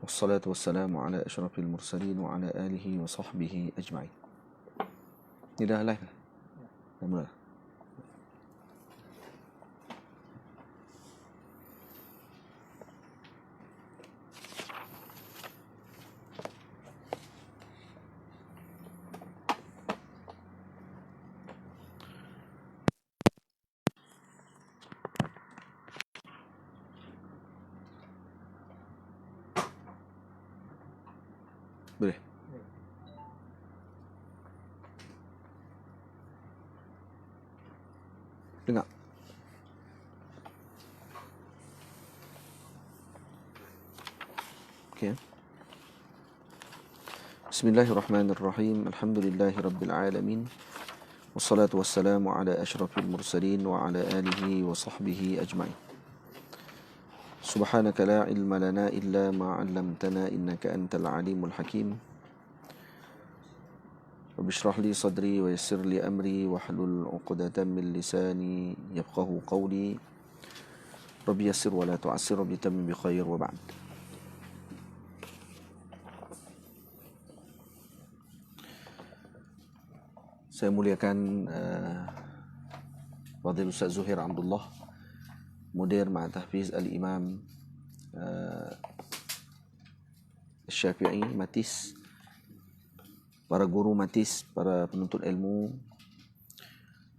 والصلاة والسلام على أشرف المرسلين وعلى آله وصحبه أجمعين. Dah live dah? Dah mula dah? Boleh? Dengar? Okey. Bismillahirrahmanirrahim. Alhamdulillahi rabbil alamin. Wassalatu wassalamu ala asyrafil mursalin wa ala alihi wa sahbihi ajma'in. Subhanaka la ilma lana illa ma 'allamtana innaka antal alimul hakim. Rabbi shrah li sadri wa yassir li amri wahlul 'uqdatam min lisani yafqahu qawli. Rabbi yassir wa la tu'assir, Rabbi tammim bi khair wa ba'd. Saya muliakan Fadil Ustaz Zuhair Abdullah, Mudir Ma'had Tahfiz Al-Imam Syafi'i Matis, para guru Matis, para penuntut ilmu,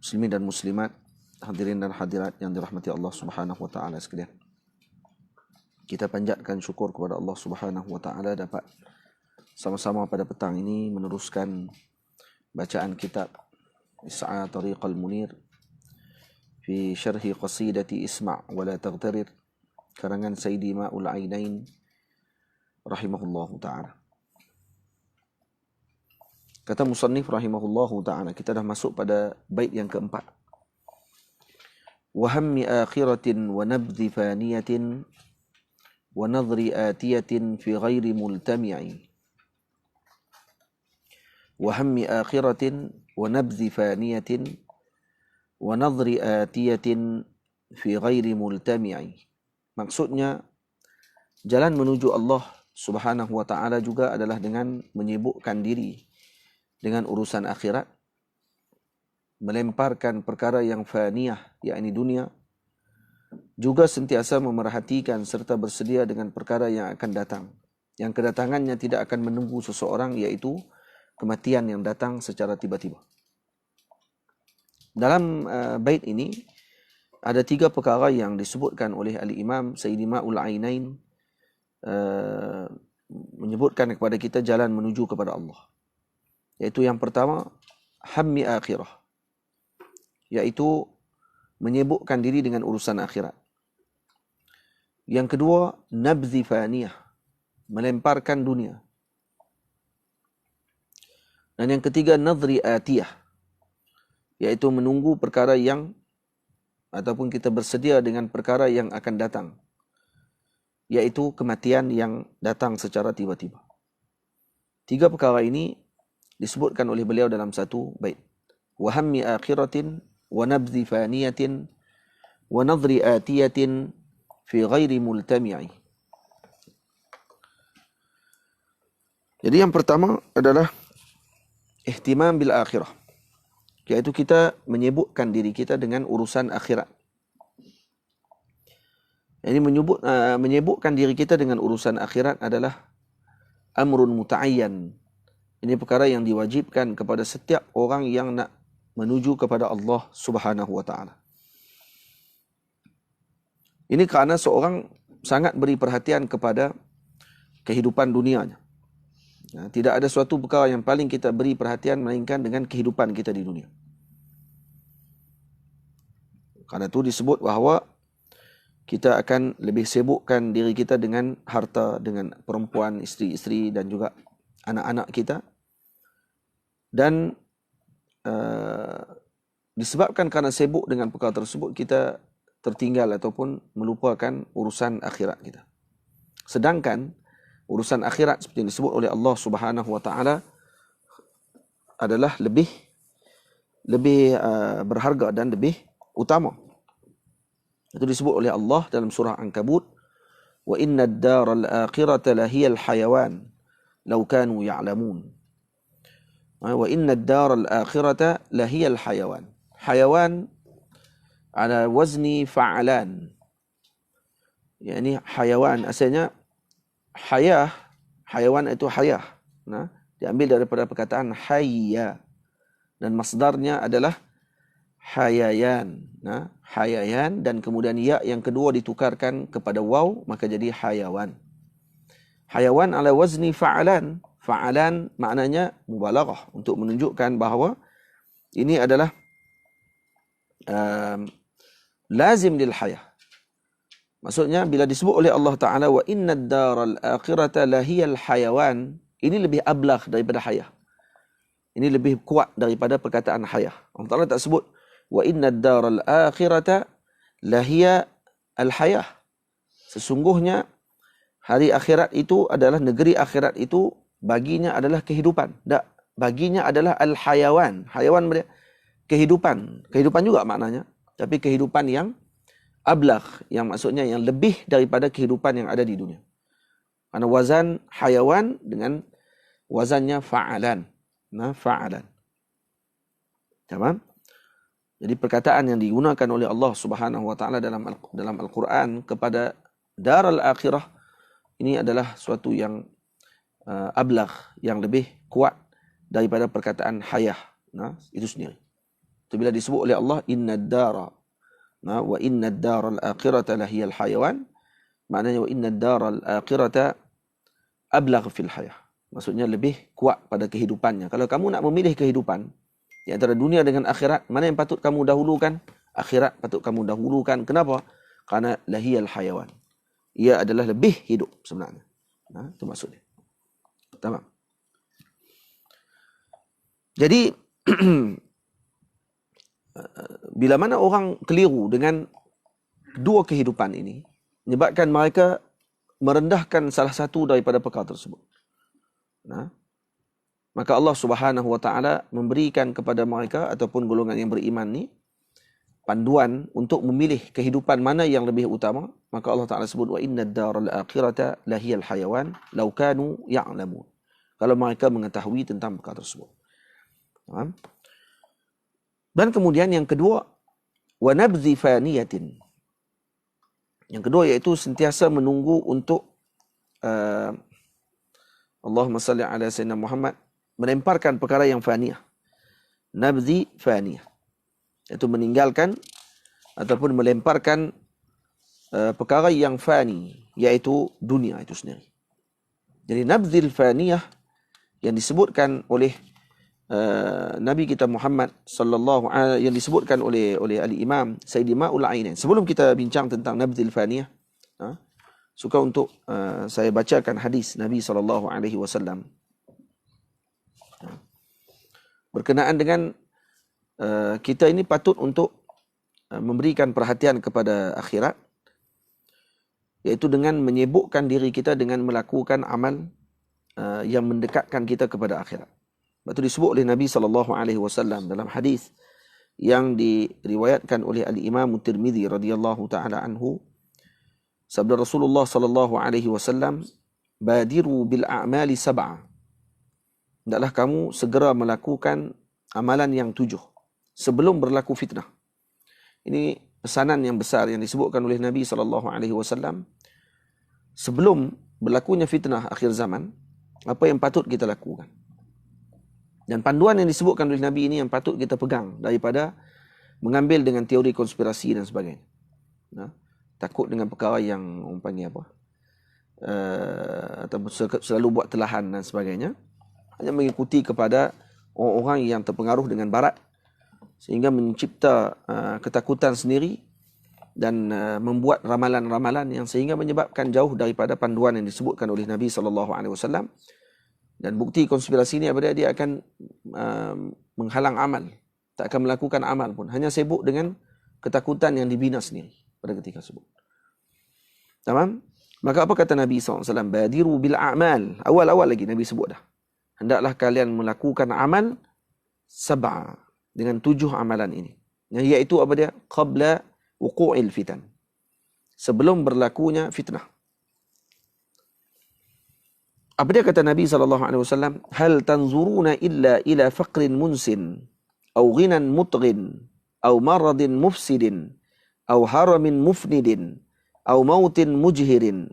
muslimin dan muslimat, hadirin dan hadirat yang dirahmati Allah Subhanahu wa taala sekalian. Kita panjatkan syukur kepada Allah Subhanahu wa taala dapat sama-sama pada petang ini meneruskan bacaan kitab Is'a Tariqal Munir fi syarhi qasidati Isma' wa la taghtarir, karangan Sayyidi Ma'ul Ainain rahimahullahu ta'ala. Kata musannif rahimahullahu ta'ala, kita dah masuk pada bait yang keempat. Wa hammi akhiratin wa nabdhi faniyatin wa nadhri atiyatin fi ghairi multami'i. Wa hammi akhiratin wa nabdhi faniyatin wa nadhri atiyatin fi ghairi multami'i. Maksudnya, jalan menuju Allah Subhanahu wa ta'ala juga adalah dengan menyibukkan diri dengan urusan akhirat, melemparkan perkara yang faniyah, yakni dunia, juga sentiasa memerhatikan serta bersedia dengan perkara yang akan datang, yang kedatangannya tidak akan menunggu seseorang, yaitu kematian yang datang secara tiba-tiba. Dalam bait ini ada tiga perkara yang disebutkan oleh Al-Imam Sayyidi Ma'ul Ainain, menyebutkan kepada kita jalan menuju kepada Allah. Iaitu yang pertama, hammi akhirah, iaitu menyibukkan diri dengan urusan akhirat. Yang kedua, nabdhi faniyah, melemparkan dunia. Dan yang ketiga, nadhri atiyah, iaitu menunggu perkara yang, ataupun kita bersedia dengan perkara yang akan datang, iaitu kematian yang datang secara tiba-tiba. Tiga perkara ini disebutkan oleh beliau dalam satu bait. Wa hammi akhiratin wa nabdhi faniyatin wa nadhri atiyatin fi ghairi multami'i. Jadi yang pertama adalah ihtimam bil akhirah, iaitu kita menyibukkan diri kita dengan urusan akhirat. Ini menyibukkan diri kita dengan urusan akhirat adalah amrun muta'ayyan. Ini perkara yang diwajibkan kepada setiap orang yang nak menuju kepada Allah Subhanahu wa ta'ala. Ini kerana seorang sangat beri perhatian kepada kehidupan dunianya. Tidak ada suatu perkara yang paling kita beri perhatian melainkan dengan kehidupan kita di dunia. Karena itu disebut bahawa kita akan lebih sibukkan diri kita dengan harta, dengan perempuan, isteri-isteri dan juga anak-anak kita. Dan disebabkan kerana sibuk dengan perkara tersebut, kita tertinggal ataupun melupakan urusan akhirat kita. Sedangkan urusan akhirat seperti yang disebut oleh Allah Subhanahu wa taala adalah lebih berharga dan lebih utama. Itu disebut oleh Allah dalam surah Ankabut, wa inna ad-dara al-akhirata lahiyal hayawan law kanu ya'lamun. Wa inna ad-dara al-akhirata lahiyal hayawan. Hayawan ala wazni fa'alan. Yani hayawan asalnya hayah, hayawan itu hayah. Nah, diambil daripada perkataan hayya dan masdarnya adalah hayayan. Nah, hayayan dan kemudian ya yang kedua ditukarkan kepada waw maka jadi hayawan. Hayawan ala wazni fa'alan. Fa'alan maknanya mubalaghah untuk menunjukkan bahawa ini adalah lazim lil hayah. Maksudnya bila disebut oleh Allah Ta'ala wa inna ad-daral akhirata lahiyal hayawan, ini lebih ablagh daripada hayah. Ini lebih kuat daripada perkataan hayah. Allah Ta'ala tak sebut wa inna ad-daral akhirata lahiya al-hayah. Sesungguhnya hari akhirat itu adalah, negeri akhirat itu baginya adalah kehidupan. Tak, baginya adalah al-hayawan. Hayawan kehidupan. Kehidupan juga maknanya. Tapi kehidupan yang ablagh, yang maksudnya yang lebih daripada kehidupan yang ada di dunia. Karena wazan hayawan dengan wazannya fa'alan. Nah, fa'alan. Tamam? Jadi perkataan yang digunakan oleh Allah Subhanahu wa taala dalam Al-Quran kepada daral akhirah ini adalah suatu yang ablagh, yang lebih kuat daripada perkataan hayah. Nah, itu sendiri. Itu bila disebut oleh Allah inna ad-dara, nah, wa inna ad-daral akhirata lahiyal hayawan, maknanya wa inna ad-daral akhirata ablagh fil hayah. Maksudnya lebih kuat pada kehidupannya. Kalau kamu nak memilih kehidupan di antara dunia dengan akhirat, mana yang patut kamu dahulukan? Akhirat patut kamu dahulukan. Kenapa? Karena lahiyal hayawan. Ia adalah lebih hidup sebenarnya. Nah, itu maksudnya. Tamam. Jadi bila mana orang keliru dengan dua kehidupan ini, menyebabkan mereka merendahkan salah satu daripada perkara tersebut. Nah, maka Allah Subhanahu wa taala memberikan kepada mereka ataupun golongan yang beriman ni panduan untuk memilih kehidupan mana yang lebih utama. Maka Allah Taala sebut wa inna ad-daral akhirata lahiyal hayawan law kanu ya'lamun. Kalau mereka mengetahui tentang perkara tersebut. Faham? Dan kemudian yang kedua, wa nabdhi faniyatin. Yang kedua iaitu sentiasa menunggu untuk Allahumma salli ala sayyidina Muhammad, melemparkan perkara yang faniyah. Nabdhi faniyah, iaitu meninggalkan ataupun melemparkan perkara yang fani, iaitu dunia itu sendiri. Jadi nabdhil faniyah yang disebutkan oleh Nabi kita Muhammad sallallahu alaihi, yang disebutkan oleh al-Imam Sayyidi Ma'ul Ainain. Sebelum kita bincang tentang nabdhil faniyah, suka untuk saya bacakan hadis Nabi sallallahu alaihi wasallam berkenaan dengan kita ini patut untuk memberikan perhatian kepada akhirat, iaitu dengan menyibukkan diri kita dengan melakukan amal yang mendekatkan kita kepada akhirat. Sebab itu disebut oleh Nabi SAW dalam hadis yang diriwayatkan oleh Al-Imam Tirmidzi radhiyallahu taala anhu, sabda Rasulullah SAW, badiru bil a'mali sab'a. Hendaklah kamu segera melakukan amalan yang 7 sebelum berlaku fitnah. Ini pesanan yang besar yang disebutkan oleh Nabi SAW. Sebelum berlakunya fitnah akhir zaman, apa yang patut kita lakukan? Dan panduan yang disebutkan oleh Nabi ini yang patut kita pegang daripada mengambil dengan teori konspirasi dan sebagainya. Nah, takut dengan perkara yang orang panggil apa? Atau selalu buat telahan dan sebagainya. Hanya mengikuti kepada orang-orang yang terpengaruh dengan barat sehingga mencipta ketakutan sendiri dan membuat ramalan-ramalan yang sehingga menyebabkan jauh daripada panduan yang disebutkan oleh Nabi SAW. Dan bukti konspirasi ini apabila dia akan menghalang amal, tak akan melakukan amal pun, hanya sibuk dengan ketakutan yang dibina sendiri pada ketika tersebut. Tamam? Maka apa kata Nabi SAW? Badiru bil a'mal. Awal-awal lagi Nabi sebut dah. Hendaklah kalian melakukan amal sab'a, dengan 7 amalan ini. Iaitu apa dia? Qabla wuqu'il fitan. Sebelum berlakunya fitnah. Apa dia kata Nabi SAW? Hal tanzuruna illa ila faqrin munsin, au ghinan mutghin, au maradin mufsidin, au haramin mufnidin, au mautin mujhizin,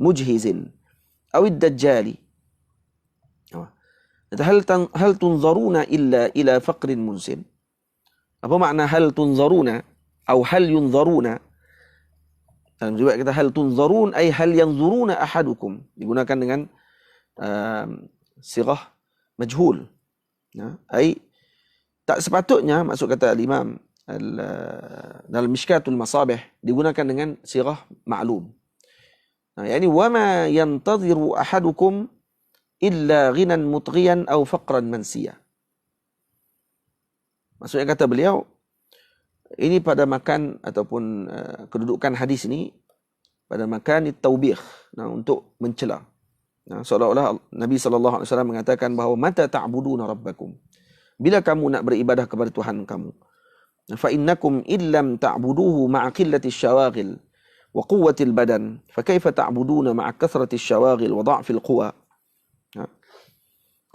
au ad-dajjali. Hal tunzaruna illa ila faqrin munsin. Apa makna hal tunzaruna atau hal yunzaruna? Dalam riwayat kata hal tunzarun ay hal yanzuruna ahadukum, digunakan dengan sirah majhul. Ay tak sepatutnya, maksud kata al-Imam dalam Mishkatul Masabih digunakan dengan sirah ma'lum. Yani wama yantadhiru ahadukum illa ghinan mutghiyan aw faqran mansiya. Maksudnya kata beliau, ini pada makan ataupun kedudukan hadis ini pada makan taubih, untuk mencela. Seolah-olah Nabi SAW mengatakan bahawa mata ta'buduna rabbakum, bila kamu nak beribadah kepada Tuhan kamu, fa innakum illam ta'buduhu ma'a qillati syawagil wa quwwatil badan fa kaifa ta'buduna ma'a kathrati syawagil wa dha'fil quwa.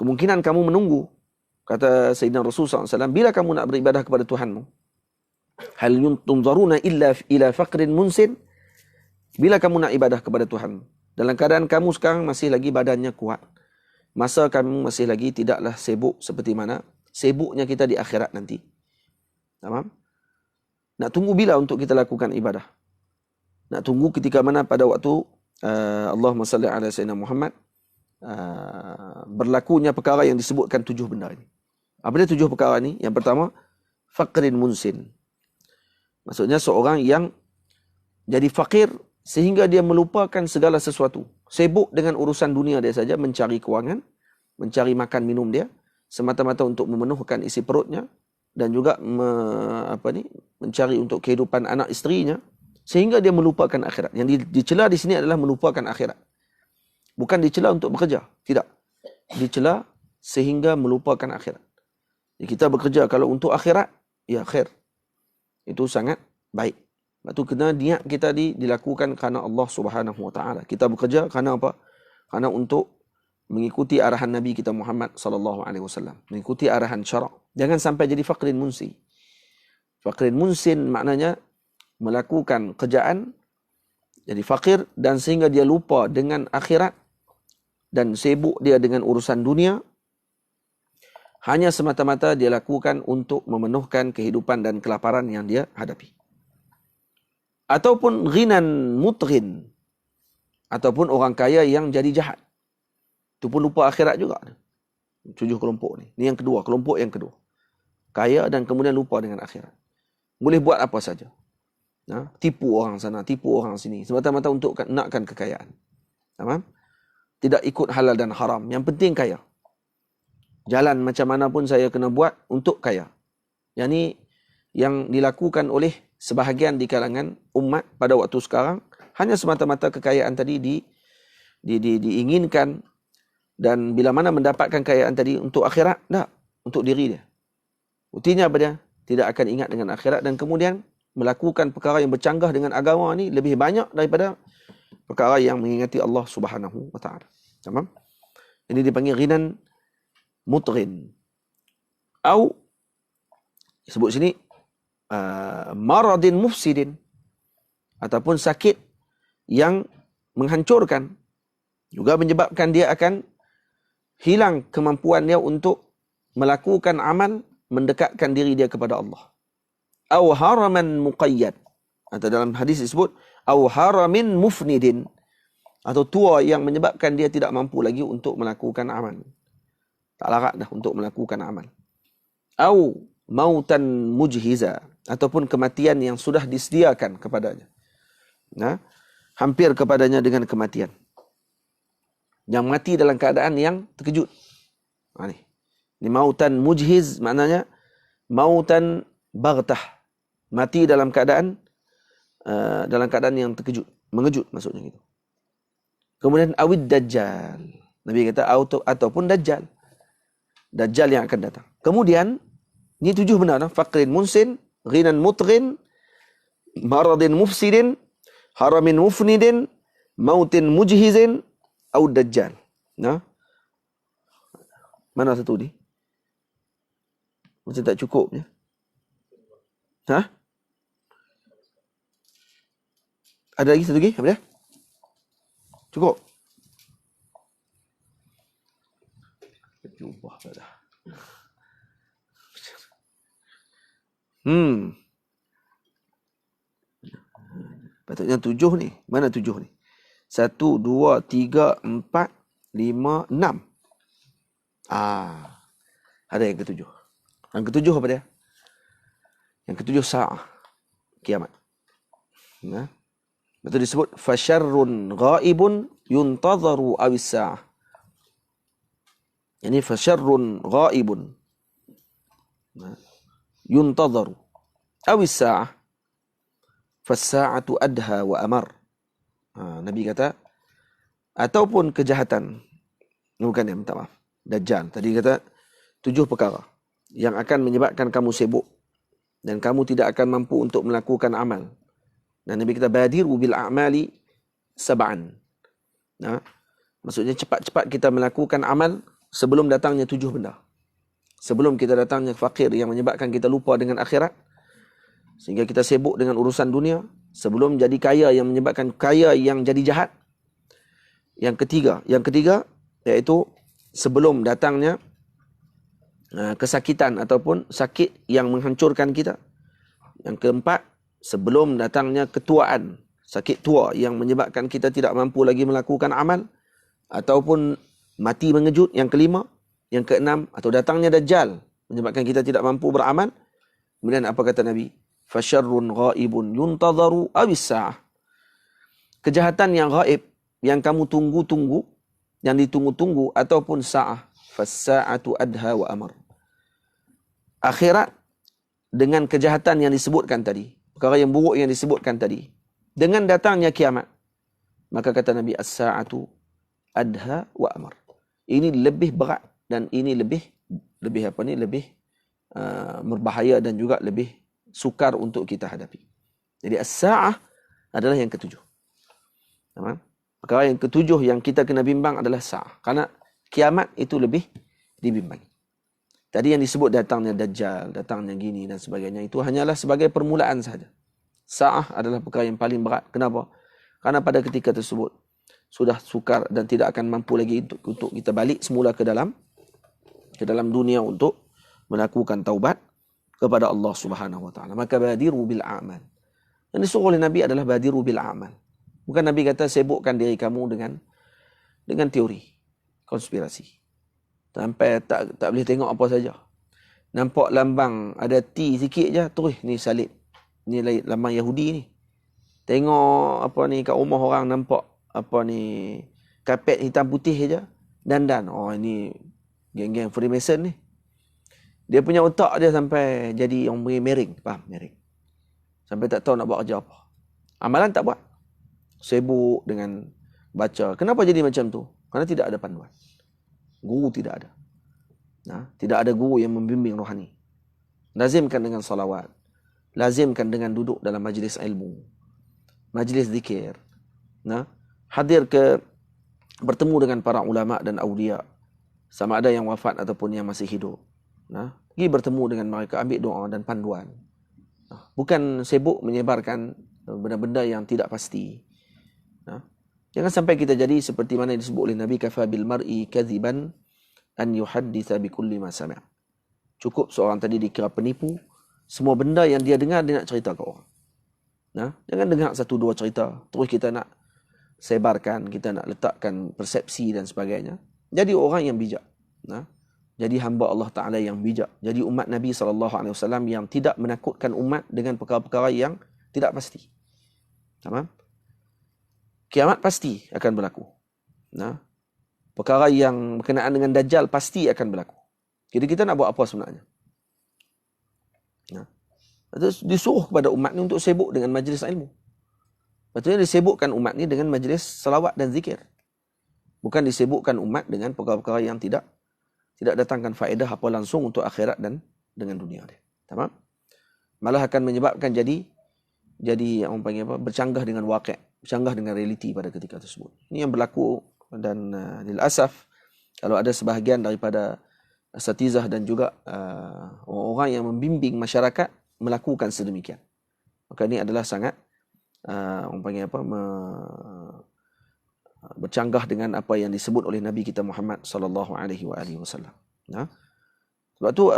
Kemungkinan kamu menunggu, kata Sayyidina Rasulullah SAW, bila kamu nak beribadah kepada Tuhanmu, hal tunzaruna illa ila faqrin munsin, bila kamu nak ibadah kepada Tuhan dalam keadaan kamu sekarang masih lagi badannya kuat, masa kamu masih lagi tidaklah sibuk seperti mana sibuknya kita di akhirat nanti. Tamam? Nak tunggu bila untuk kita lakukan ibadah? Nak tunggu ketika mana pada waktu Allahumma salli ala Sayyidina Muhammad, berlakunya perkara yang disebutkan 7 benda ini. Apa dia 7 perkara ini? Yang pertama, faqrin munsin. Maksudnya seorang yang jadi fakir sehingga dia melupakan segala sesuatu. Sibuk dengan urusan dunia dia saja, mencari kewangan, mencari makan minum dia, semata-mata untuk memenuhkan isi perutnya, dan juga mencari untuk kehidupan anak isterinya, sehingga dia melupakan akhirat. Yang dicela di sini adalah melupakan akhirat. Bukan dicela untuk bekerja, tidak. Dicela sehingga melupakan akhirat. Jadi kita bekerja kalau untuk akhirat, ya khair. Itu sangat baik. Lepas tu kena niat kita dilakukan kerana Allah Subhanahu Wa Taala. Kita bekerja kerana apa? Kerana untuk mengikuti arahan Nabi kita Muhammad sallallahu alaihi wasallam, mengikuti arahan syarak. Jangan sampai jadi faqrin munsi. Faqrin munsin maknanya melakukan kerjaan jadi fakir dan sehingga dia lupa dengan akhirat dan sibuk dia dengan urusan dunia, hanya semata-mata dia lakukan untuk memenuhkan kehidupan dan kelaparan yang dia hadapi. Ataupun ghinan mutghin, ataupun orang kaya yang jadi jahat. Itu pun lupa akhirat juga. 7 kelompok ni. Ini yang kedua, kelompok yang kedua. Kaya dan kemudian lupa dengan akhirat. Boleh buat apa saja. Tipu orang sana, tipu orang sini, semata-mata untuk nakkan kekayaan. Faham? Tidak ikut halal dan haram. Yang penting kaya. Jalan macam mana pun saya kena buat untuk kaya. Yang ni yang dilakukan oleh sebahagian di kalangan umat pada waktu sekarang, hanya semata-mata kekayaan tadi diinginkan, dan bila mana mendapatkan kekayaan tadi untuk akhirat, tak, untuk diri dia. Buktinya apa dia? Tidak akan ingat dengan akhirat dan kemudian melakukan perkara yang bercanggah dengan agama ni lebih banyak daripada perkara yang mengingati Allah Subhanahu Wa Taala. Tamam? Ini dipanggil ghinan mutghin. Atau disebut sini maradin mufsidin, ataupun sakit yang menghancurkan, juga menyebabkan dia akan hilang kemampuan dia untuk melakukan amal mendekatkan diri dia kepada Allah. Au haraman muqayyad, atau dalam hadis disebut au haramin mufnidin, atau tua yang menyebabkan dia tidak mampu lagi untuk melakukan amal. Tak larat dah untuk melakukan amal. Au mautan mujhiza, ataupun kematian yang sudah disediakan kepadanya. Hampir kepadanya dengan kematian. Yang mati dalam keadaan yang terkejut. Ini mautan mujhiz, maknanya mautan baghtah. Mati dalam keadaan yang terkejut, mengejut maksudnya gitu. Kemudian awid dajjal. Nabi kata ataupun dajjal. Dajjal yang akan datang. Kemudian ini 7 benda, faqrin munsin, ghinan mutghin, maradin mufsidin, haramin mufnidin, mautin mujhizin, au dajjal. Mana satu ni? Macam tak cukup je. Ha? Ada lagi satu lagi? Apa dia? Cukup? Ubah dah. Patutnya 7 ni. Mana 7 ni? 1, 2, 3, 4, 5, 6. Ada yang ketujuh. Yang ketujuh apa dia? Yang ketujuh sa'ah. Kiamat. Nah. Betul disebut fasyarrun ghaibun yuntadharu awis sa'ah. Ini fasyarrun ghaibun. Nah. Yuntadharu awis sa'ah. Fas-sa'atu adha wa amar. Nabi kata ataupun kejahatan. Bukan dia, minta maaf. Dajjal. Tadi kata 7 perkara yang akan menyebabkan kamu sibuk dan kamu tidak akan mampu untuk melakukan amal. Dan Nabi kata badiru bil a'mali sab'an. Nah, maksudnya cepat-cepat kita melakukan amal sebelum datangnya 7 benda. Sebelum kita datangnya fakir yang menyebabkan kita lupa dengan akhirat, sehingga kita sibuk dengan urusan dunia, sebelum jadi kaya yang menyebabkan kaya yang jadi jahat. Yang ketiga iaitu sebelum datangnya kesakitan ataupun sakit yang menghancurkan kita. Yang keempat, sebelum datangnya ketuaan, sakit tua yang menyebabkan kita tidak mampu lagi melakukan amal ataupun mati mengejut. Yang kelima, yang keenam, atau datangnya dajjal menyebabkan kita tidak mampu beramal. Kemudian apa kata Nabi? Fasyarrun ghaibun yuntadharu awis sa'ah. Kejahatan yang gaib yang kamu tunggu-tunggu, yang ditunggu-tunggu, ataupun sa'ah. Fas-sa'atu adha wa amar. Akhirat dengan kejahatan yang disebutkan tadi, perkara yang buruk yang disebutkan tadi, dengan datangnya kiamat, maka kata Nabi, as-sa'atu adha wa amar. Ini lebih berat dan ini lebih berbahaya dan juga lebih sukar untuk kita hadapi. Jadi as-sa'ah adalah yang ketujuh. Perkara yang ketujuh yang kita kena bimbang adalah sa'ah. Karena kiamat itu lebih dibimbangi. Tadi yang disebut datangnya dajjal, datangnya gini dan sebagainya, itu hanyalah sebagai permulaan sahaja. Sa'ah adalah perkara yang paling berat. Kenapa? Karena pada ketika tersebut sudah sukar dan tidak akan mampu lagi untuk kita balik semula ke dalam dunia untuk melakukan taubat kepada Allah Subhanahu wa taala. Maka badiru bil a'mal. Yang disuruh oleh Nabi adalah badiru bil a'mal. Bukan Nabi kata sibukkan diri kamu dengan teori konspirasi. Sampai tak boleh tengok apa saja. Nampak lambang ada T sikit je, terus ni salib. Ni lambang Yahudi ni. Tengok apa ni kat rumah orang nampak apa ni kapet hitam putih je, dandan. Oh ini geng-geng Freemason ni. Dia punya otak dia sampai jadi orang mering, faham? Mering. Sampai tak tahu nak buat kerja apa. Amalan tak buat. Sibuk dengan baca. Kenapa jadi macam tu? Kerana tidak ada panduan. Guru tidak ada. Tidak ada guru yang membimbing rohani. Lazimkan dengan salawat. Lazimkan dengan duduk dalam majlis ilmu. Majlis zikir. Hadir bertemu dengan para ulama dan awliya. Sama ada yang wafat ataupun yang masih hidup. Pergi bertemu dengan mereka, ambil doa dan panduan. Bukan sibuk menyebarkan benda-benda yang tidak pasti. Jangan sampai kita jadi seperti mana yang disebut oleh Nabi, kafa bil mar'i kadhiban an yuhadditha bi kulli ma sami'. Cukup seorang tadi dikira penipu, semua benda yang dia dengar dia nak cerita ke orang. Jangan dengar satu dua cerita terus kita nak sebarkan, kita nak letakkan persepsi dan sebagainya. Jadi orang yang bijak. Jadi hamba Allah Ta'ala yang bijak. Jadi umat Nabi SAW yang tidak menakutkan umat dengan perkara-perkara yang tidak pasti. Tamam? Kiamat pasti akan berlaku. Perkara yang berkenaan dengan Dajjal pasti akan berlaku. Jadi kita nak buat apa sebenarnya? Disuruh kepada umat ni untuk sibuk dengan majlis ilmu. Maksudnya disibukkan umat ni dengan majlis salawat dan zikir. Bukan disibukkan umat dengan perkara-perkara yang tidak datangkan faedah apa langsung untuk akhirat dan dengan dunia dia. Tamam? Malah akan menyebabkan jadi orang panggil apa? Bercanggah dengan waqi', bercanggah dengan realiti pada ketika tersebut. Ini yang berlaku dan lil asaf kalau ada sebahagian daripada asatizah dan juga orang-orang yang membimbing masyarakat melakukan sedemikian. Maka ini adalah sangat orang panggil apa, bercanggah dengan apa yang disebut oleh Nabi kita Muhammad sallallahu alaihi wasallam. Sebab tu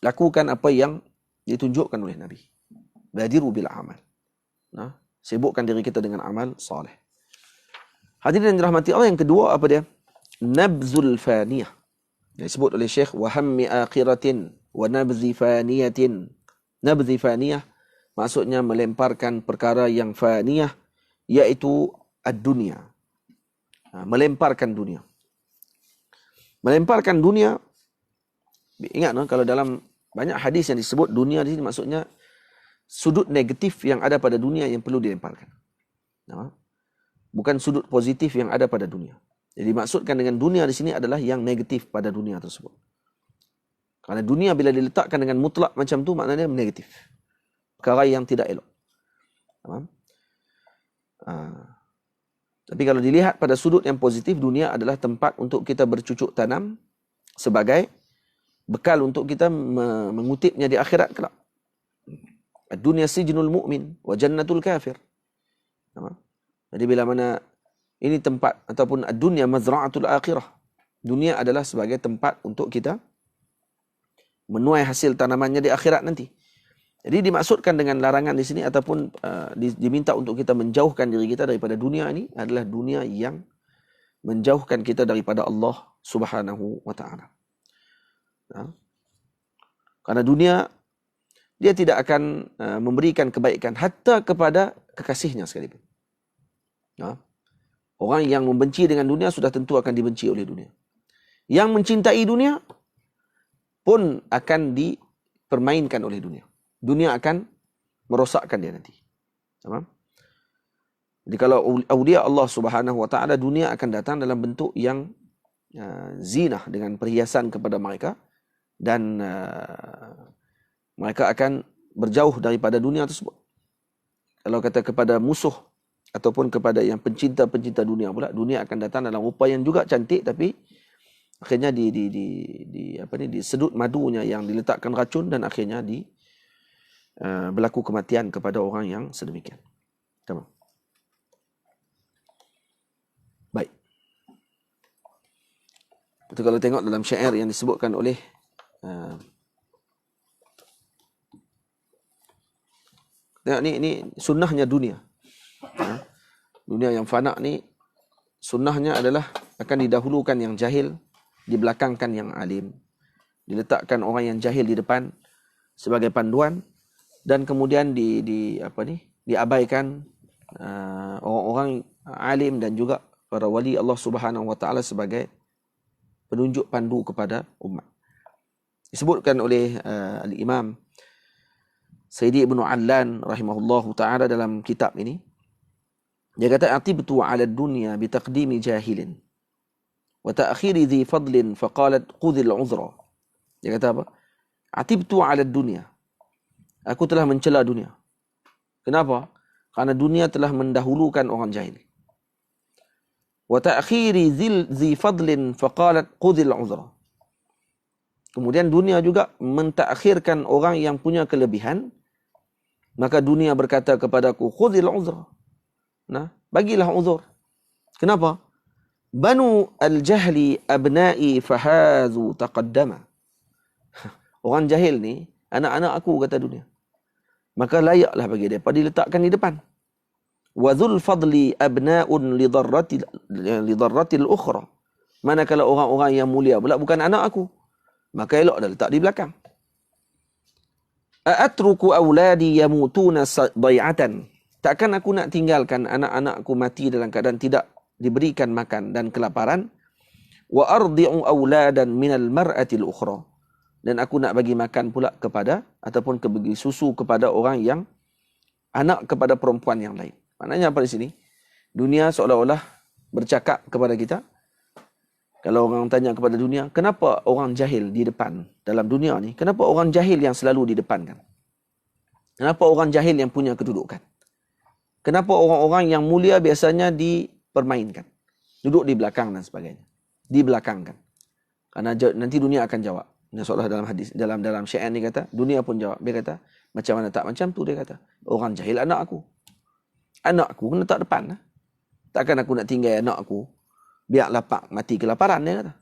lakukan apa yang ditunjukkan oleh Nabi. Badiru bil amal. Sibukkan diri kita dengan amal soleh. Hadirin yang dirahmati Allah, yang kedua apa dia? Nabzul faniyah. Yang disebut oleh Syekh wa hammi akhiratin wa nabzi faniyatin. Nabzi faniyah maksudnya melemparkan perkara yang faniyah, iaitu ad-dunya. Melemparkan dunia. Melemparkan dunia, ingat kalau dalam banyak hadis yang disebut dunia di sini maksudnya sudut negatif yang ada pada dunia yang perlu dilemparkan. Bukan sudut positif yang ada pada dunia. Jadi maksudkan dengan dunia di sini adalah yang negatif pada dunia tersebut. Karena dunia bila diletakkan dengan mutlak macam tu maknanya negatif. Perkara yang tidak elok. Tapi kalau dilihat pada sudut yang positif, dunia adalah tempat untuk kita bercucuk tanam sebagai bekal untuk kita mengutipnya di akhirat kelak. Ad-dunya sijnul mu'min wa jannatul kafir. Jadi bila mana ini tempat ataupun ad-dunya mazra'atul akhirah. Dunia adalah sebagai tempat untuk kita menuai hasil tanamannya di akhirat nanti. Jadi dimaksudkan dengan larangan di sini ataupun diminta untuk kita menjauhkan diri kita daripada dunia ini adalah dunia yang menjauhkan kita daripada Allah Subhanahu wa taala. Karena dunia dia tidak akan memberikan kebaikan hatta kepada kekasihnya sekalipun. Orang yang membenci dengan dunia sudah tentu akan dibenci oleh dunia. Yang mencintai dunia pun akan dipermainkan oleh dunia. Dunia akan merosakkan dia nanti. Jadi kalau awliya Allah Subhanahu wa taala, dunia akan datang dalam bentuk yang zinah, dengan perhiasan kepada mereka, dan mereka akan berjauh daripada dunia tersebut. Kalau kata kepada musuh ataupun kepada yang pencinta-pencinta dunia pula, dunia akan datang dalam rupa yang juga cantik, tapi akhirnya disedut madunya yang diletakkan racun, dan akhirnya berlaku kematian kepada orang yang sedemikian. Tamam. Baik. Itu kalau tengok dalam syair yang disebutkan oleh tengok ni sunnahnya dunia. Dunia yang fana ni sunnahnya adalah akan didahulukan yang jahil, dibelakangkan yang alim. Diletakkan orang yang jahil di depan sebagai panduan, dan kemudian diabaikan orang-orang alim dan juga para wali Allah Subhanahu wa taala sebagai penunjuk pandu kepada umat. Disebutkan oleh al-Imam Sayyidi Ibn Allan rahimahullahu ta'ala dalam kitab ini. Dia kata, atibtu ala dunya bitaqdimi jahilin wa ta'khiri dhi fadlin faqalat qudhil uzra. Dia kata apa? Atibtu ala dunya. Aku telah mencela dunia. Kenapa? Karena dunia telah mendahulukan orang jahil. Wa ta'khiri dhi fadlin faqalat qudhil uzra. Kemudian dunia juga mentakhirkan orang yang punya kelebihan. Maka dunia berkata kepadaku, khudhil uzra. Bagilah uzur. Kenapa? Banu al-jahli abna'i fahazu taqaddama. Orang jahil ni anak-anak aku, kata dunia. Maka layaklah bagi dia diletakkan di depan. Wa dhul fadli abna'un lidarratil ukhra. Manakala orang-orang yang mulia pula bukan anak aku, maka elok dah letak di belakang. A'atruku awladi yamutuna dai'atan. Takkan aku nak tinggalkan anak-anakku mati dalam keadaan tidak diberikan makan dan kelaparan. Wa ardi'u awladan minal mar'atil ukhra. Dan aku nak bagi makan pula kepada, ataupun bagi susu kepada orang yang anak kepada perempuan yang lain. Maknanya apa di sini? Dunia seolah-olah bercakap kepada kita. Kalau orang tanya kepada dunia, kenapa orang jahil di depan dalam dunia ni? Kenapa orang jahil yang selalu di depan kan? Kenapa orang jahil yang punya kedudukan? Kenapa orang-orang yang mulia biasanya dipermainkan? Duduk di belakang dan sebagainya. Dibelakangkan. Karena nanti dunia akan jawab. Seolah dalam hadis, dalam syair ni kata, dunia pun jawab. Dia kata, macam mana tak macam tu, dia kata. Orang jahil anak aku. Anak aku kena tak depan lah. Takkan aku nak tinggal anak aku, biar lapak mati kelaparan, dia kata.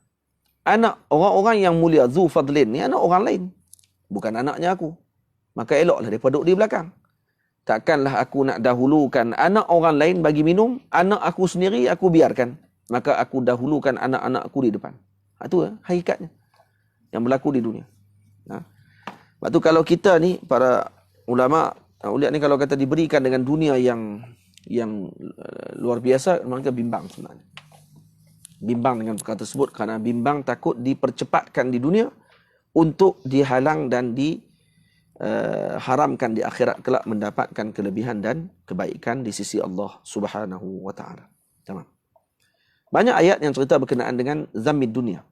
Anak orang-orang yang mulia, zu fadlin ni, anak orang lain. Bukan anaknya aku. Maka eloklah mereka duduk di belakang. Takkanlah aku nak dahulukan anak orang lain bagi minum, anak aku sendiri aku biarkan. Maka aku dahulukan anak-anak aku di depan. Itu hakikatnya yang berlaku di dunia. Sebab tu kalau kita ni, para ulama, uliat ni kalau kata diberikan dengan dunia yang luar biasa, mereka bimbang sebenarnya. Bimbang dengan perkara tersebut kerana bimbang takut dipercepatkan di dunia untuk dihalang dan diharamkan di akhirat kelak mendapatkan kelebihan dan kebaikan di sisi Allah Subhanahu wa taala. Tamam. Banyak ayat yang cerita berkenaan dengan zammid dunia,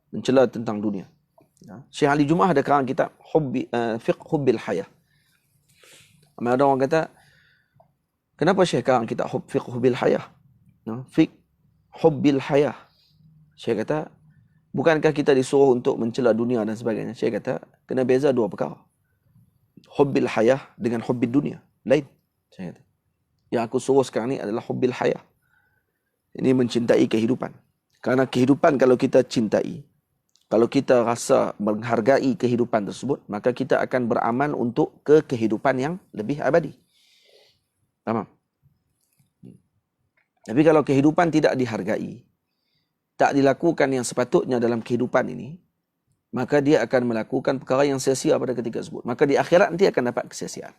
mencela tentang dunia. Syekh Ali Jumaah ada karang kitab Fiqh Hubbil Hayah. Ada orang kata, kenapa Syekh karang kitab Fiqh Hubbil Hayah? Fiqh Hubbil Hayah. Syekh kata, bukankah kita disuruh untuk mencela dunia dan sebagainya? Syekh kata, kena beza dua perkara. Hubbil Hayah dengan Hubbil Dunia. Lain. Syekh kata, yang aku suruh sekarang ni adalah Hubbil Hayah. Ini mencintai kehidupan. Karena kehidupan kalau kita cintai, kalau kita rasa menghargai kehidupan tersebut, maka kita akan beramal untuk kehidupan yang lebih abadi. Faham? Tapi kalau kehidupan tidak dihargai, tak dilakukan yang sepatutnya dalam kehidupan ini, maka dia akan melakukan perkara yang sia-sia pada ketika tersebut. Maka di akhirat nanti akan dapat kesia-siaan.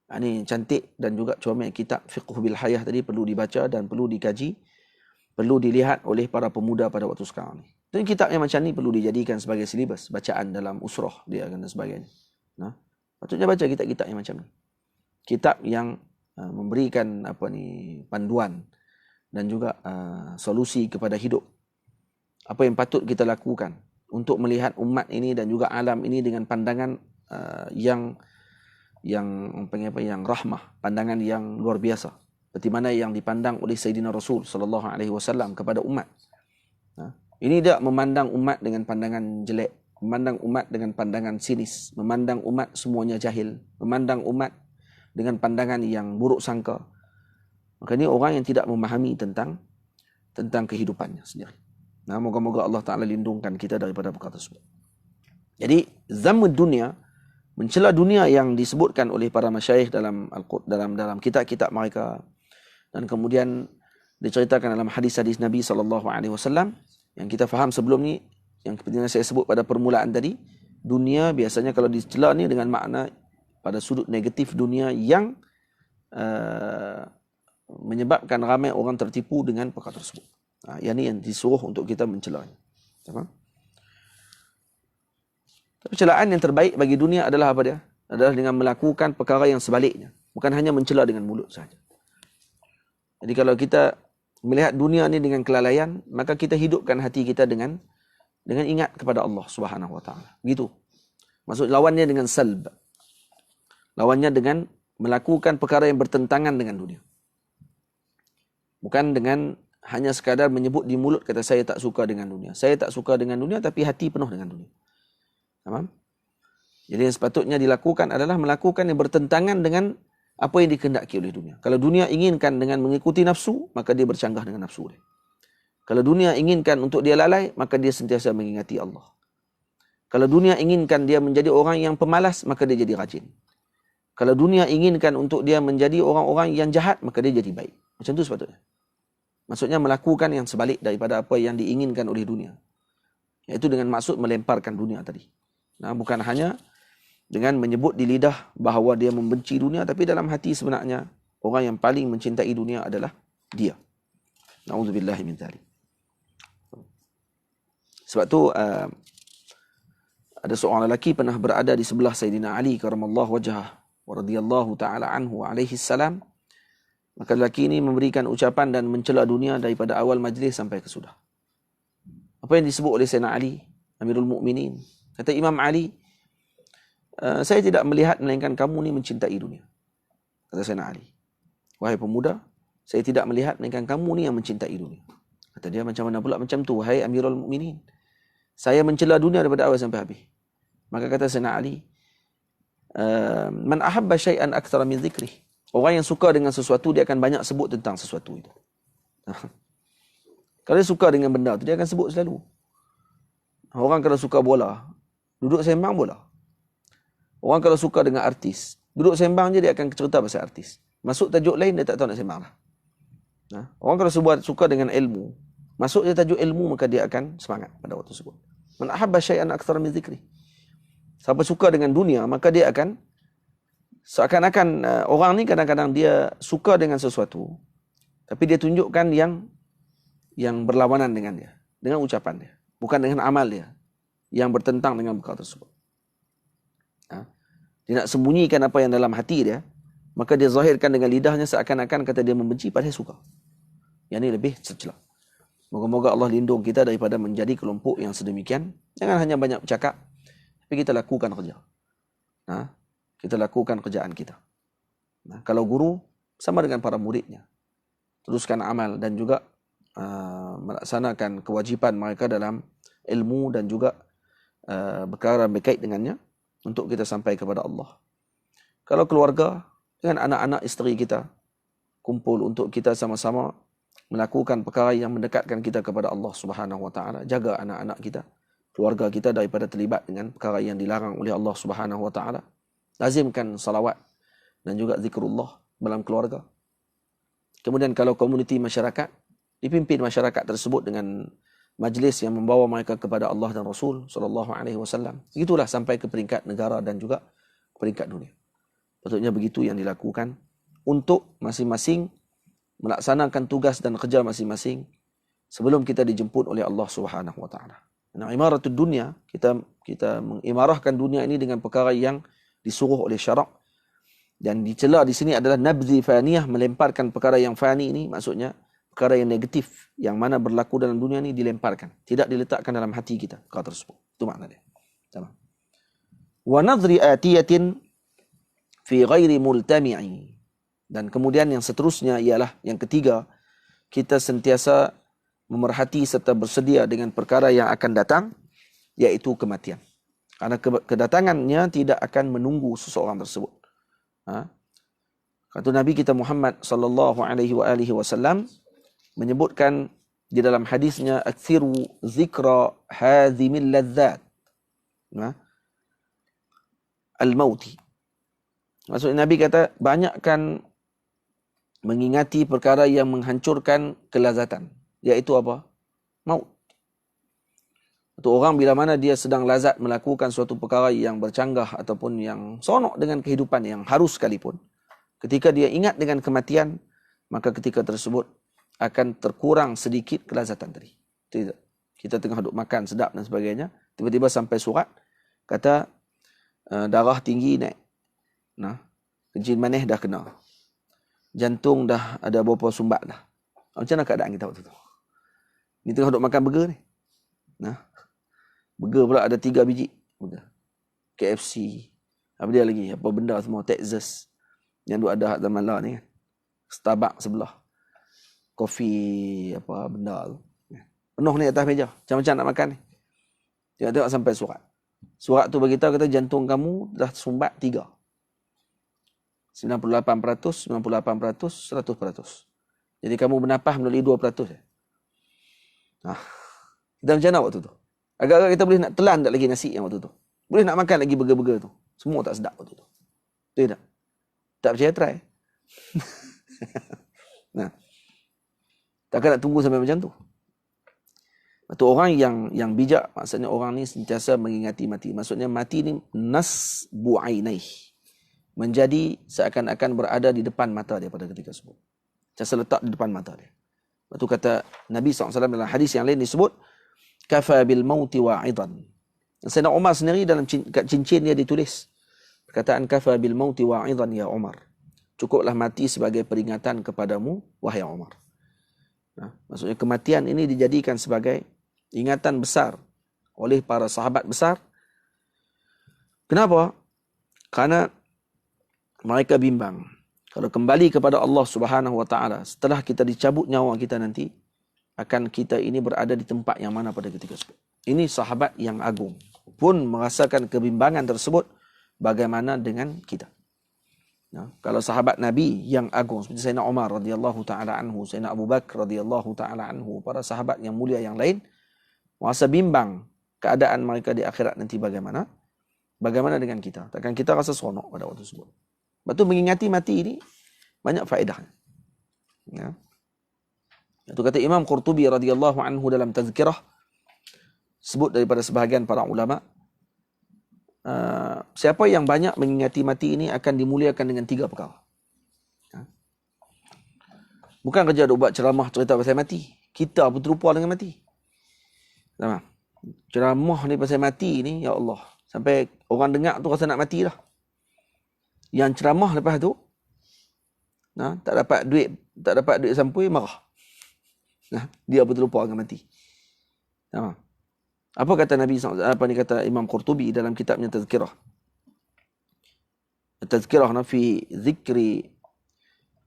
Ini cantik dan juga comel kitab Fiqh Bil Hayah tadi perlu dibaca dan perlu dikaji, perlu dilihat oleh para pemuda pada waktu sekarang ni. Dan kitab yang macam ni perlu dijadikan sebagai silibus bacaan dalam usrah dia dan sebagainya. Patutnya baca kitab-kitab yang macam ni. Kitab yang memberikan panduan dan juga solusi kepada hidup. Apa yang patut kita lakukan untuk melihat umat ini dan juga alam ini dengan pandangan yang rahmah, pandangan yang luar biasa. Seperti mana yang dipandang oleh Sayyidina Rasul sallallahu alaihi wasallam kepada umat. Ini dia memandang umat dengan pandangan jelek, memandang umat dengan pandangan sinis, memandang umat semuanya jahil, memandang umat dengan pandangan yang buruk sangka. Maka ini orang yang tidak memahami tentang kehidupannya sendiri. Moga-moga Allah Ta'ala lindungkan kita daripada perkara tersebut. Jadi, zammud dunia, mencela dunia yang disebutkan oleh para masyayikh dalam kitab-kitab mereka, dan kemudian diceritakan dalam hadis-hadis Nabi SAW, yang kita faham sebelum ni, yang seperti yang saya sebut pada permulaan tadi, dunia biasanya kalau dicela ni dengan makna pada sudut negatif dunia yang menyebabkan ramai orang tertipu dengan perkara tersebut. Yang ni yang disuruh untuk kita mencelanya. Tapi celaan yang terbaik bagi dunia adalah apa dia? Adalah dengan melakukan perkara yang sebaliknya. Bukan hanya mencela dengan mulut saja. Jadi kalau kita melihat dunia ni dengan kelalaian, maka kita hidupkan hati kita dengan ingat kepada Allah Subhanahu wa taala. Begitu. Maksud lawannya dengan salb. Lawannya dengan melakukan perkara yang bertentangan dengan dunia. Bukan dengan hanya sekadar menyebut di mulut kata saya tak suka dengan dunia. Saya tak suka dengan dunia tapi hati penuh dengan dunia. Faham? Jadi yang sepatutnya dilakukan adalah melakukan yang bertentangan dengan apa yang dikehendaki oleh dunia. Kalau dunia inginkan dengan mengikuti nafsu, maka dia bercanggah dengan nafsu dia. Kalau dunia inginkan untuk dia lalai, maka dia sentiasa mengingati Allah. Kalau dunia inginkan dia menjadi orang yang pemalas, maka dia jadi rajin. Kalau dunia inginkan untuk dia menjadi orang-orang yang jahat, maka dia jadi baik. Macam tu sepatutnya. Maksudnya melakukan yang sebalik daripada apa yang diinginkan oleh dunia. Iaitu dengan maksud melemparkan dunia tadi. Bukan hanya dengan menyebut di lidah bahawa dia membenci dunia, tapi dalam hati sebenarnya orang yang paling mencintai dunia adalah dia. Na'udzubillahi min dzalik. Sebab tu ada seorang lelaki pernah berada di sebelah Sayyidina Ali karamallahu wajhah wa radhiyallahu ta'ala anhu alaihi salam. Maka lelaki ini memberikan ucapan dan mencela dunia daripada awal majlis sampai ke sudah. Apa yang disebut oleh Sayyidina Ali, Amirul Mukminin? Kata Imam Ali, saya tidak melihat melainkan kamu ni mencintai dunia. Kata Sayyidina Ali, wahai pemuda, saya tidak melihat melainkan kamu ni yang mencintai dunia. Kata dia, macam mana pula macam tu, wahai Amirul Mukminin? Saya mencela dunia daripada awal sampai habis. Maka kata Sayyidina Ali, man ahabba syai'an akthara min dhikrih. Orang yang suka dengan sesuatu, dia akan banyak sebut tentang sesuatu itu. Kalau dia suka dengan benda tu, dia akan sebut selalu. Orang kalau suka bola, duduk sembang bola. Orang kalau suka dengan artis, duduk sembang je dia akan cerita pasal artis. Masuk tajuk lain, dia tak tahu nak sembang lah. Orang kalau suka dengan ilmu, masuk dia tajuk ilmu, maka dia akan semangat pada waktu tersebut. Man ahabba syai'an akthara min dhikri. Siapa suka dengan dunia, maka dia akan seakan-akan orang ni kadang-kadang dia suka dengan sesuatu, tapi dia tunjukkan yang berlawanan dengan dia, dengan ucapan dia, bukan dengan amal dia yang bertentang dengan perkara tersebut. Dia nak sembunyikan apa yang dalam hati dia, maka dia zahirkan dengan lidahnya seakan-akan kata dia membenci, padahal suka. Yang ini lebih tercela. Moga-moga Allah lindung kita daripada menjadi kelompok yang sedemikian. Jangan hanya banyak bercakap, tapi kita lakukan kerja. Kita lakukan kerjaan kita. Kalau guru, sama dengan para muridnya. Teruskan amal dan juga melaksanakan kewajipan mereka dalam ilmu dan juga perkara berkait dengannya untuk kita sampai kepada Allah. Kalau keluarga dengan anak-anak isteri kita kumpul untuk kita sama-sama melakukan perkara yang mendekatkan kita kepada Allah Subhanahu Wa Taala, jaga anak-anak kita, keluarga kita daripada terlibat dengan perkara yang dilarang oleh Allah Subhanahu Wa Taala. Lazimkan salawat dan juga zikrullah dalam keluarga. Kemudian kalau komuniti masyarakat, dipimpin masyarakat tersebut dengan majlis yang membawa mereka kepada Allah dan Rasul sallallahu alaihi wasallam. Begitulah sampai ke peringkat negara dan juga peringkat dunia. Patutnya begitu yang dilakukan untuk masing-masing melaksanakan tugas dan kerja masing-masing sebelum kita dijemput oleh Allah Subhanahu wa taala. Imaratud dunia, kita mengimarahkan dunia ini dengan perkara yang disuruh oleh syarak, dan dicela di sini adalah nabzi faniyah, melemparkan perkara yang fani ini, maksudnya perkara yang negatif yang mana berlaku dalam dunia ini dilemparkan, tidak diletakkan dalam hati kita perkara tersebut. Itu makna dia. Sama. Wa nadhri atiyatin fi ghairi multami'i. Dan kemudian yang seterusnya ialah yang ketiga, kita sentiasa memerhati serta bersedia dengan perkara yang akan datang, iaitu kematian. Karena kedatangannya tidak akan menunggu seseorang tersebut. Kata Nabi kita Muhammad sallallahu alaihi wasallam menyebutkan di dalam hadisnya, akthiru zikra hadhimil ladzat al-mauti. Maksudnya Nabi kata, banyakkan mengingati perkara yang menghancurkan kelazatan, iaitu apa? Maut. Atau orang bila mana dia sedang lazat melakukan suatu perkara yang bercanggah ataupun yang sonok dengan kehidupan yang harus sekalipun, ketika dia ingat dengan kematian, maka ketika tersebut akan terkurang sedikit kelazatan tadi. Tidak. Kita tengah duduk makan sedap dan sebagainya, tiba-tiba sampai surat kata darah tinggi naik. Kencing manis dah kena. Jantung dah ada beberapa sumbat dah. Macam mana keadaan kita waktu tu? Ni tengah duduk makan burger ni. Burger pula ada 3 biji. KFC. Apa dia lagi? Apa benda semua. Texas. Yang duk ada zaman lah ni kan. Starbucks sebelah. Kopi. Apa benda tu. Penuh ni atas meja. Macam-macam nak makan ni. Tengok-tengok sampai surat. Surat tu beritahu kata jantung kamu dah sumbat 3. 98%, 98%, 100%. Jadi kamu bernafas melalui 2%. Kita macam mana waktu tu? Agak-agak kita boleh nak telan tak lagi nasi yang waktu tu. Boleh nak makan lagi burger-burger tu. Semua tak sedap waktu tu. Betul tak? Tak percaya, try. Takkan nak tunggu sampai macam tu. Itu orang yang bijak, maksudnya orang ni sentiasa mengingati mati. Maksudnya mati ni nasbu ainaih. Menjadi seakan-akan berada di depan mata dia pada ketika tersebut. Sentiasa letak di depan mata dia. Lepas tu kata Nabi SAW dalam hadis yang lain disebut, kafa bil mauti wa'idan. Sayyidina Umar sendiri dalam cincin dia ditulis perkataan kafa bil mauti wa'idan ya Umar. Cukuplah mati sebagai peringatan kepadamu wahai Umar. Maksudnya kematian ini dijadikan sebagai ingatan besar oleh para sahabat besar. Kenapa? Karena mereka bimbang kalau kembali kepada Allah Subhanahu wa taala setelah kita dicabut nyawa kita nanti, akan kita ini berada di tempat yang mana pada ketika tersebut. Ini sahabat yang agung pun merasakan kebimbangan tersebut, bagaimana dengan kita. Kalau sahabat Nabi yang agung seperti Sayyidina Umar radhiyallahu taala anhu, Sayyidina Abu Bakar radhiyallahu taala anhu, para sahabat yang mulia yang lain merasa bimbang keadaan mereka di akhirat nanti bagaimana? Bagaimana dengan kita? Takkan kita rasa seronok pada waktu tersebut. Sebab tu mengingati mati ini banyak faedahnya. Ya. Itu kata Imam Qurtubi radhiyallahu anhu dalam Tazkirah, sebut daripada sebahagian para ulama, siapa yang banyak mengingati mati ini akan dimuliakan dengan 3 perkara. Bukan kerja duk buat ceramah cerita pasal mati. Kita pun terlupa dengan mati. Sama. Ceramah ni pasal mati ni, ya Allah, sampai orang dengar tu rasa nak mati dah. Yang ceramah lepas tu tak dapat duit sampui, marah. Dia pun terlupa dengan mati. Sama. Apa kata Nabi SAW, apa ni kata Imam Qurtubi dalam kitabnya Tazkirah. Tazkirah fi zikri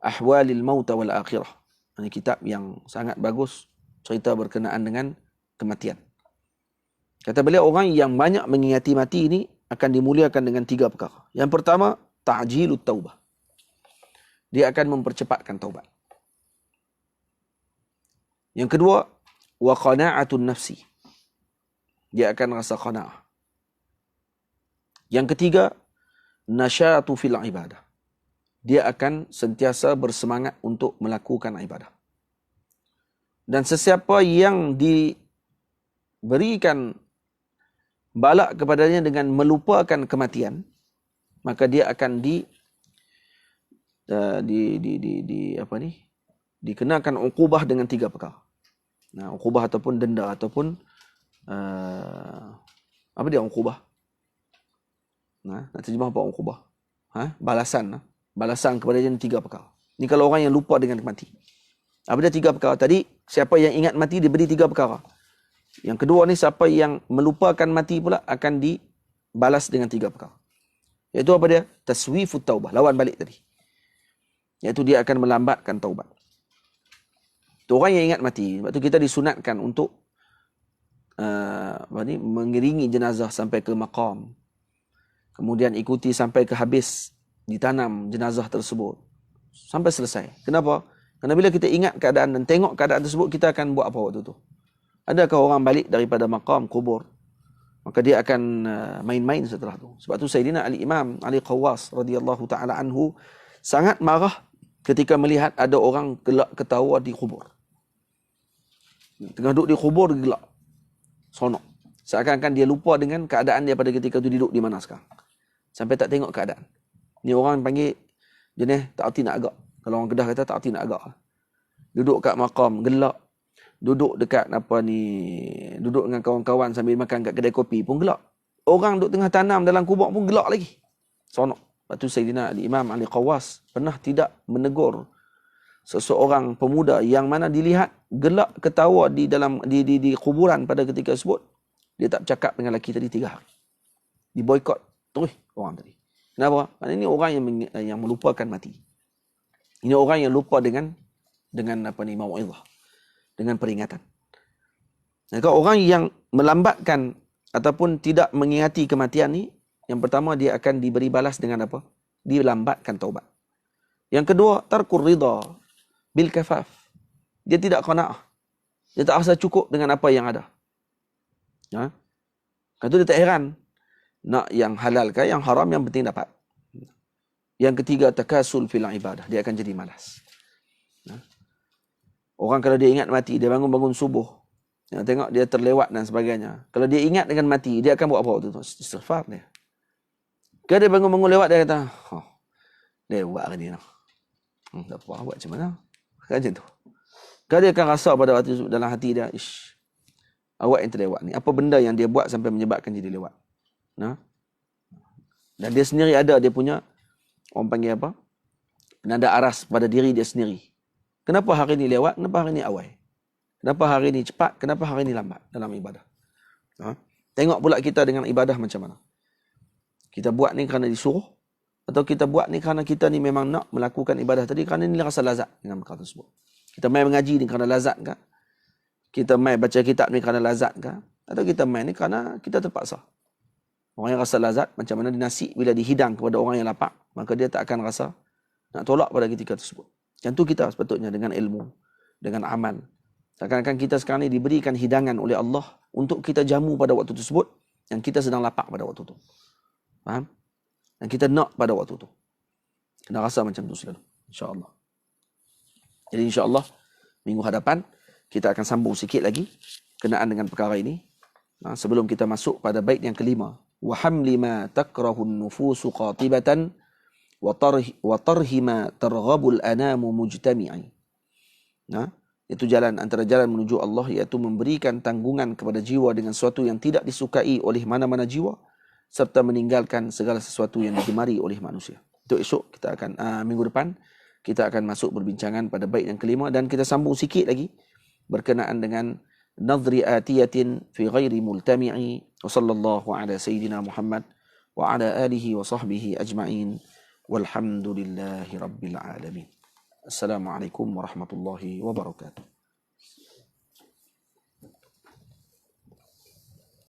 ahwalil maut wal akhirah. Ini kitab yang sangat bagus, cerita berkenaan dengan kematian. Kata beliau, orang yang banyak mengingati mati ini akan dimuliakan dengan 3 perkara. Yang pertama, ta'jilut taubah. Dia akan mempercepatkan taubat. Yang kedua, wa qana'atun nafsi. Dia akan rasa qana'ah. Yang ketiga, nasyatu fil ibadah. Dia akan sentiasa bersemangat untuk melakukan ibadah. Dan sesiapa yang diberikan balak kepadanya dengan melupakan kematian, maka dia akan dikenakan uqubah dengan 3 perkara. Uqubah ataupun denda ataupun apa dia uqubah? Nak terjemah apa uqubah? Balasan. Balasan kepada dia 3 perkara. Ni kalau orang yang lupa dengan mati. Apa dia 3 perkara tadi? Siapa yang ingat mati diberi 3 perkara. Yang kedua ni, siapa yang melupakan mati pula akan dibalas dengan 3 perkara. Iaitu apa dia? Taswifut taubah, lawan balik tadi. Iaitu dia akan melambatkan taubat. Itu orang yang ingat mati. Sebab tu kita disunatkan untuk mengiringi jenazah sampai ke maqam. Kemudian ikuti sampai ke habis, ditanam jenazah tersebut sampai selesai. Kenapa? Kerana bila kita ingat keadaan dan tengok keadaan tersebut, kita akan buat apa waktu tu? Adakah orang balik daripada maqam kubur, maka dia akan main-main setelah tu. Sebab tu Sayyidina Al-Imam Ali Qawwas radhiyallahu ta'ala anhu sangat marah ketika melihat ada orang gelak ketawa di kubur. Tengah duduk di kubur, dia gelak, sonok. Seakan-akan dia lupa dengan keadaan dia pada ketika tu duduk di mana sekarang. Sampai tak tengok keadaan. Ni orang panggil jenis tak erti nak agak. Kalau orang Kedah kata tak erti nak agak. Duduk kat maqam, gelak. Duduk dekat duduk dengan kawan-kawan sambil makan kat kedai kopi pun gelak. Orang duduk tengah tanam dalam kubur pun gelak lagi. Sonok. Lepas tu Sayyidina Imam Ali Qawwas pernah tidak menegur seseorang pemuda yang mana dilihat gelak ketawa di kuburan pada ketika tersebut. Dia tak bercakap dengan lelaki tadi 3 hari. Diboykot terus orang tadi. Kenapa? Kerana ini orang yang melupakan mati. Ini orang yang lupa dengan mau'izah, dengan peringatan. Maka orang yang melambatkan ataupun tidak mengingati kematian ni, yang pertama dia akan diberi balas dengan apa? Dilambatkan taubat. Yang kedua, tarkur ridha bil kafaf. Dia tidak qanaah. Dia tak rasa cukup dengan apa yang ada. Itu dia tak heran. Nak yang halal ke yang haram, yang penting dapat. Yang ketiga, takasul fil ibadah. Dia akan jadi malas. Orang kalau dia ingat mati, dia bangun-bangun subuh, tengok dia terlewat dan sebagainya. Kalau dia ingat dengan mati, dia akan buat apa waktu tu? Istighfar dia. Kalau dia bangun-bangun lewat, dia kata, dia buat hari ni lah. Tak apa, buat macam mana? Kan macam tu. Kalau dia akan rasa pada waktu tu, dalam hati dia, awak yang terlewat ni. Apa benda yang dia buat sampai menyebabkan jadi lewat? Dan dia sendiri ada, dia punya, orang panggil apa? Penanda aras pada diri dia sendiri. Kenapa hari ni lewat? Kenapa hari ni awal? Kenapa hari ni cepat? Kenapa hari ni lambat dalam ibadah? Tengok pula kita dengan ibadah macam mana. Kita buat ni kerana disuruh, atau kita buat ni kerana kita ni memang nak melakukan ibadah tadi kerana ni rasa lazat dengan perkara tersebut. Kita main mengaji ni kerana lazat kan? Kita main baca kitab ni kerana lazat ke? Atau kita main ni kerana kita terpaksa? Orang yang rasa lazat, macam mana di nasi bila dihidang kepada orang yang lapar, maka dia tak akan rasa nak tolak pada ketika tersebut. Yang tu kita sepatutnya dengan ilmu, dengan amal. Seakan-akan kita sekarang ni diberikan hidangan oleh Allah untuk kita jamu pada waktu tersebut, yang kita sedang lapar pada waktu tu. Faham? Dan kita nak pada waktu tu. Kena rasa macam tu selalu. InsyaAllah. Jadi insyaAllah, minggu hadapan, kita akan sambung sikit lagi kenaan dengan perkara ini. Sebelum kita masuk pada bait yang kelima. وَحَمْلِ مَا تَكْرَهُ النُّفُوسُ قَاطِبَةً وَطَرْهِ مَا تَرْغَبُ الْأَنَامُ مُجْتَمِعًا. Itu jalan antara jalan menuju Allah, iaitu memberikan tanggungan kepada jiwa dengan sesuatu yang tidak disukai oleh mana-mana jiwa, serta meninggalkan segala sesuatu yang digemari oleh manusia. Itu esok kita akan, minggu depan, kita akan masuk berbincangan pada bait yang kelima, dan kita sambung sikit lagi berkenaan dengan نظر آتية في غير ملتمع وصلى الله على سيدنا محمد وعلى آله وصحبه أجمعين والحمد لله رب العالمين. السلام عليكم ورحمة الله وبركاته.